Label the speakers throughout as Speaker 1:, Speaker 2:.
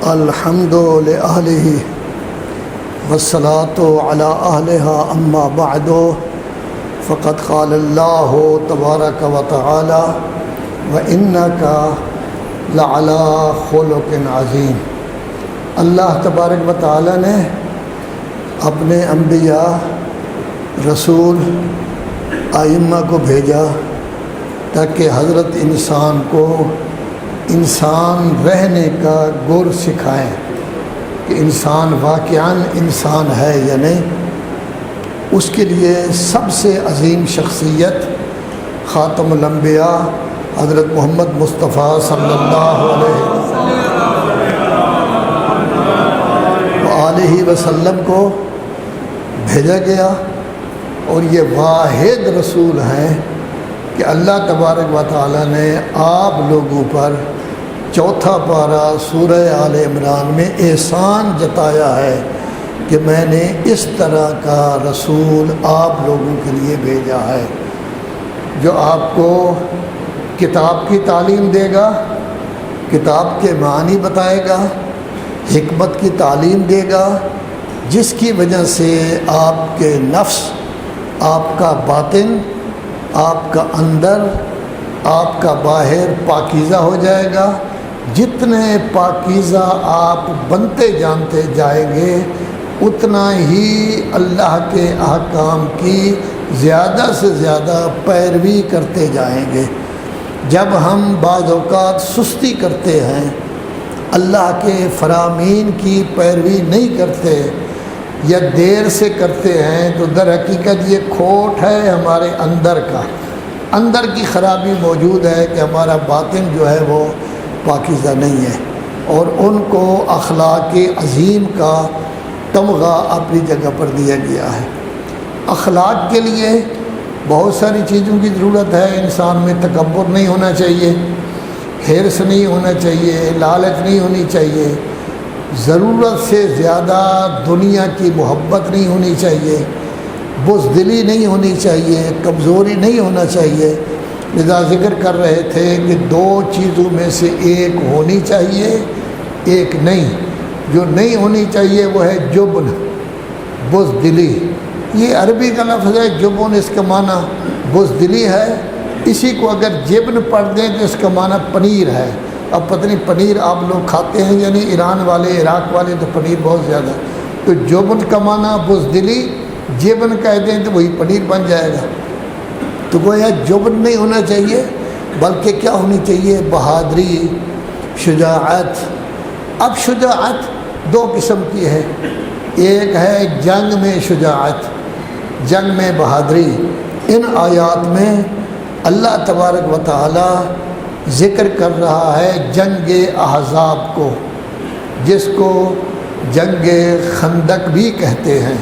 Speaker 1: الحمد لأهله والصلاة على أهلها أما بعد فقد قال الله تبارك وتعالى وإنك لعلى خلق عظيم۔ اللہ تبارک و تعالی نے اپنے انبیاء، رسول، ائمہ کو بھیجا تاکہ حضرت انسان کو انسان رہنے کا گر سکھائیں کہ انسان واقعاً انسان ہے یا نہیں۔ اس کے لیے سب سے عظیم شخصیت خاتم الانبیاء حضرت محمد مصطفیٰ صلی اللہ علیہ وسلم کو بھیجا گیا، اور یہ واحد رسول ہیں کہ اللہ تبارک و تعالی نے آپ لوگوں پر چوتھا پارہ سورہ آل عمران میں احسان جتایا ہے کہ میں نے اس طرح کا رسول آپ لوگوں کے لیے بھیجا ہے جو آپ کو کتاب کی تعلیم دے گا، کتاب کے معنی بتائے گا، حکمت کی تعلیم دے گا، جس کی وجہ سے آپ کے نفس، آپ کا باطن، آپ کا اندر، آپ کا باہر پاکیزہ ہو جائے گا۔ جتنے پاکیزہ آپ بنتے جانتے جائیں گے اتنا ہی اللہ کے احکام کی زیادہ سے زیادہ پیروی کرتے جائیں گے۔ جب ہم بعض اوقات سستی کرتے ہیں، اللہ کے فرامین کی پیروی نہیں کرتے یا دیر سے کرتے ہیں، تو در حقیقت یہ کھوٹ ہے ہمارے اندر کا، اندر کی خرابی موجود ہے کہ ہمارا باطن جو ہے وہ پاکیزہ نہیں ہے، اور ان کو اخلاق عظیم کا تمغہ اپنی جگہ پر دیا گیا ہے۔ اخلاق کے لیے بہت ساری چیزوں کی ضرورت ہے۔ انسان میں تکبر نہیں ہونا چاہیے، حرص نہیں ہونا چاہیے، لالچ نہیں ہونی چاہیے، ضرورت سے زیادہ دنیا کی محبت نہیں ہونی چاہیے، بزدلی نہیں ہونی چاہیے، کمزوری نہیں ہونا چاہیے۔ لذا ذکر کر رہے تھے کہ دو چیزوں میں سے ایک ہونی چاہیے، ایک نہیں۔ جو نہیں ہونی چاہیے وہ ہے جبن، بزدلی۔ یہ عربی کا لفظ ہے جبن، اس کا معنی بزدلی ہے۔ اسی کو اگر جبن پڑھ دیں تو اس کا معنی پنیر ہے۔ اب پتہ نہیں پنیر آپ لوگ کھاتے ہیں یعنی ایران والے، عراق والے تو پنیر بہت زیادہ، تو جبن کا معنی بزدلی، جبن کہہ دیں تو وہی پنیر بن جائے گا۔ تو گویا جبن نہیں ہونا چاہیے، بلکہ کیا ہونی چاہیے؟ بہادری، شجاعت۔ اب شجاعت دو قسم کی ہے، ایک ہے جنگ میں شجاعت، جنگ میں بہادری۔ ان آیات میں اللہ تبارک و تعالی ذکر کر رہا ہے جنگ احزاب کو، جس کو جنگ خندق بھی کہتے ہیں،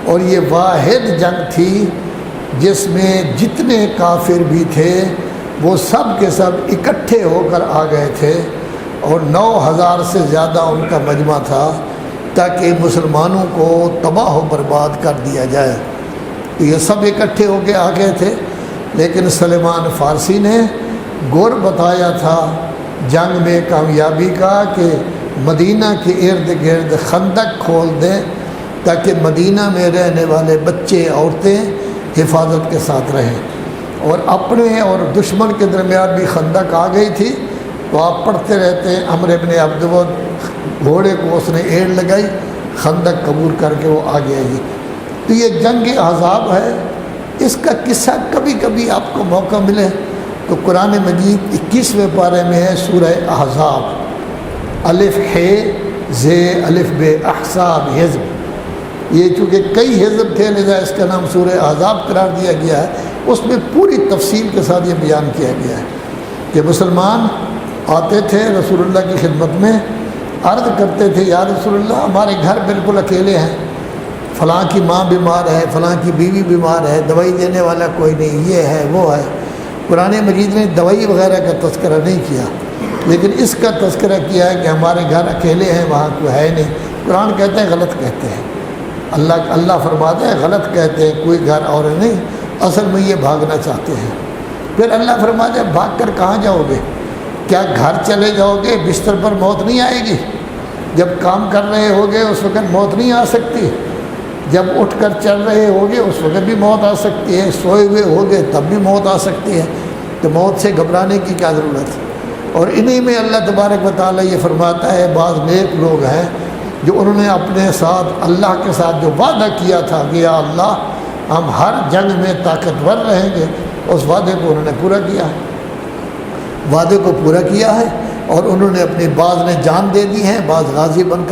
Speaker 1: اور یہ واحد جنگ تھی جس میں جتنے کافر بھی تھے وہ سب کے سب اکٹھے ہو کر آ گئے تھے، اور 9,000 سے زیادہ ان کا مجمع تھا تاکہ مسلمانوں کو تباہ و برباد کر دیا جائے۔ تو یہ سب اکٹھے ہو کے آ گئے تھے، لیکن سلیمان فارسی نے گر بتایا تھا جنگ میں کامیابی کا کہ مدینہ کے ارد گرد خندق کھول دیں تاکہ مدینہ میں رہنے والے بچے، عورتیں حفاظت کے ساتھ رہیں۔ اور اپنے اور دشمن کے درمیان بھی خندق آ گئی تھی، تو آپ پڑھتے رہتے ہیں عمرو ابن عبد ود، گھوڑے کو اس نے ایڑ لگائی، خندق قبول کر کے وہ آ گیا جی۔ تو یہ جنگ احزاب ہے۔ اس کا قصہ کبھی کبھی آپ کو موقع ملے تو قرآن مجید 21ویں پارے میں ہے سورہ احزاب، الف ہے زے الف بے احزاب حزب۔ یہ چونکہ کئی حزب تھے لذا اس کا نام سورہ احزاب قرار دیا گیا ہے۔ اس میں پوری تفصیل کے ساتھ یہ بیان کیا گیا ہے کہ مسلمان آتے تھے رسول اللہ کی خدمت میں، عرض کرتے تھے یا رسول اللہ ہمارے گھر بالکل اکیلے ہیں، فلاں کی ماں بیمار ہے، فلاں کی بیوی بیمار ہے، دوائی دینے والا کوئی نہیں، یہ ہے وہ ہے۔ قرآن مجید نے دوائی وغیرہ کا تذکرہ نہیں کیا، لیکن اس کا تذکرہ کیا ہے کہ ہمارے گھر اکیلے ہیں، وہاں کوئی ہے نہیں۔ قرآن کہتے ہیں غلط کہتے ہیں، اللہ فرماتا ہے غلط کہتے ہیں، کوئی گھر اور نہیں، اصل میں یہ بھاگنا چاہتے ہیں۔ پھر اللہ فرماتا ہے بھاگ کر کہاں جاؤ گے؟ کیا گھر چلے جاؤ گے؟ بستر پر موت نہیں آئے گی؟ جب کام کر رہے ہوگے اس وقت موت نہیں آ سکتی، جب اٹھ کر چل رہے ہوگے اس وقت بھی موت آ سکتی ہے، سوئے ہوئے ہوگے تب بھی موت آ سکتی ہے، تو موت سے گھبرانے کی کیا ضرورت ہے۔ اور انہی میں اللہ تبارک و تعالیٰ یہ فرماتا ہے بعض نیک لوگ ہیں جو انہوں نے اپنے ساتھ اللہ کے ساتھ جو وعدہ کیا تھا کہ یا اللہ ہم ہر جنگ میں طاقتور رہیں گے، اس وعدے کو انہوں نے پورا کیا ہے، وعدے کو پورا کیا ہے، اور انہوں نے اپنی بعض نے جان دے دی ہے، بعض غازی بن کر